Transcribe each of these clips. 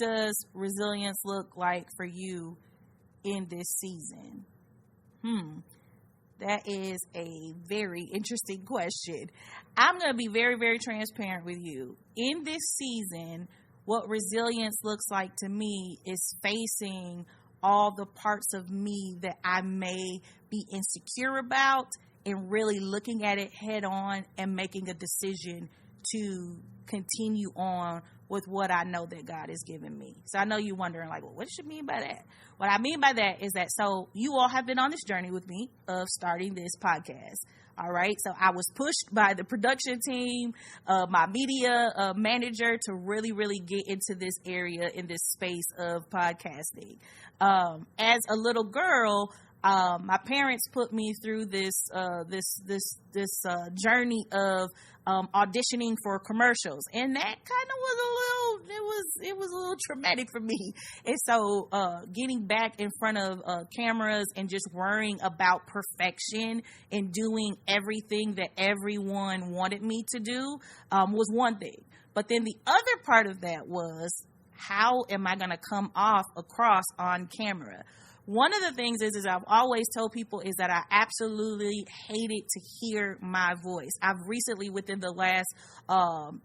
does resilience look like for you in this season? That is a very interesting question. I'm going to be very, very transparent with you. In this season, what resilience looks like to me is facing all the parts of me that I may be insecure about and really looking at it head on and making a decision to continue on with what I know that God has given me. So I know you're wondering, like, well, what does she mean by that? What I mean by that is that, so you all have been on this journey with me of starting this podcast. All right. So I was pushed by the production team, my media manager, to really, really get into this area, in this space of podcasting. As a little girl, my parents put me through this journey of auditioning for commercials, and that kind of was it was a little traumatic for me. And so getting back in front of cameras and just worrying about perfection and doing everything that everyone wanted me to do was one thing. But then the other part of that was, how am I going to come across on camera? One of the things is I've always told people is that I absolutely hated to hear my voice. I've recently, within the last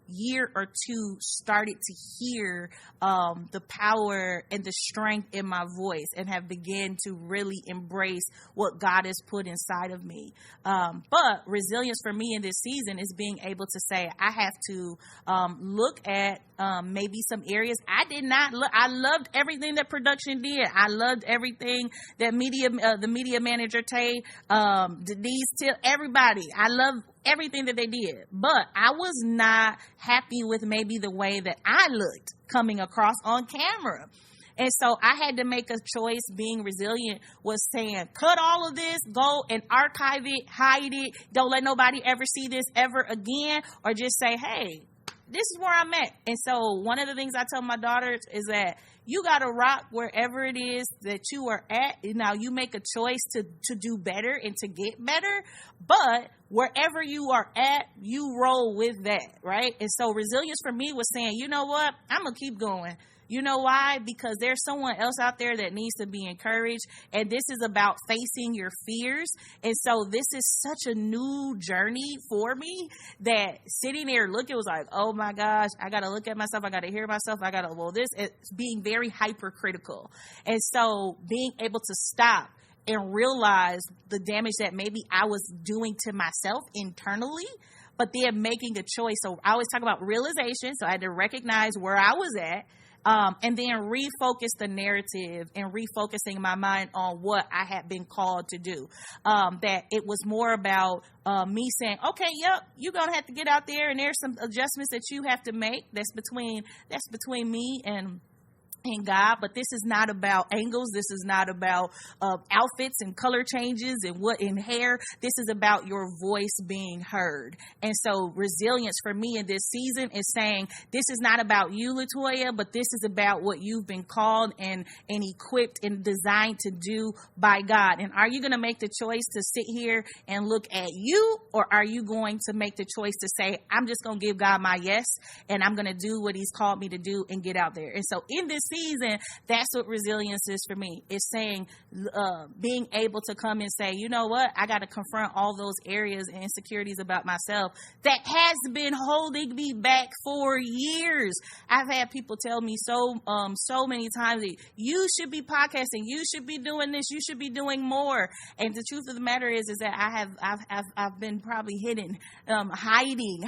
year or two, started to hear the power and the strength in my voice, and have begun to really embrace what God has put inside of me. But resilience for me in this season is being able to say, I have to look at maybe some areas I did not look. I loved everything that production did. I loved everything that the media manager, Tay, Denise, everybody. I love everything that they did, but I was not happy with maybe the way that I looked coming across on camera. And so I had to make a choice. Being resilient was saying, cut all of this, go and archive it, hide it. Don't let nobody ever see this ever again, or just say, hey, this is where I'm at. And so one of the things I tell my daughters is that you got to rock wherever it is that you are at. Now, you make a choice to do better and to get better, but wherever you are at, you roll with that, right? And so resilience for me was saying, you know what? I'm going to keep going. You know why? Because there's someone else out there that needs to be encouraged. And this is about facing your fears. And so this is such a new journey for me, that sitting there looking was like, oh my gosh, I got to look at myself. I got to hear myself. It's being very hypercritical. And so being able to stop and realize the damage that maybe I was doing to myself internally, but then making a choice. So I always talk about realization. So I had to recognize where I was at. And then refocus the narrative and refocusing my mind on what I had been called to do. That it was more about me saying, okay, yep, you're going to have to get out there, and there's some adjustments that you have to make. That's between me and God, but this is not about angles. This is not about outfits and color changes and what in hair. This is about your voice being heard. And so resilience for me in this season is saying, this is not about you, LaToya, but this is about what you've been called and equipped and designed to do by God. And are you going to make the choice to sit here and look at you, or are you going to make the choice to say, I'm just going to give God my yes, and I'm going to do what he's called me to do and get out there? And so in this season, that's what resilience is for me. It's saying, being able to come and say, you know what, I got to confront all those areas and insecurities about myself that has been holding me back for years. I've had people tell me so many times that you should be podcasting, you should be doing this, you should be doing more. And the truth of the matter is that I've been probably hidden, hiding,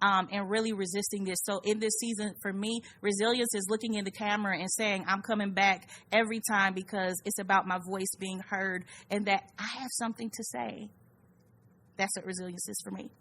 and really resisting this. So in this season, for me, resilience is looking in the camera and saying, I'm coming back every time, because it's about my voice being heard and that I have something to say. That's what resilience is for me.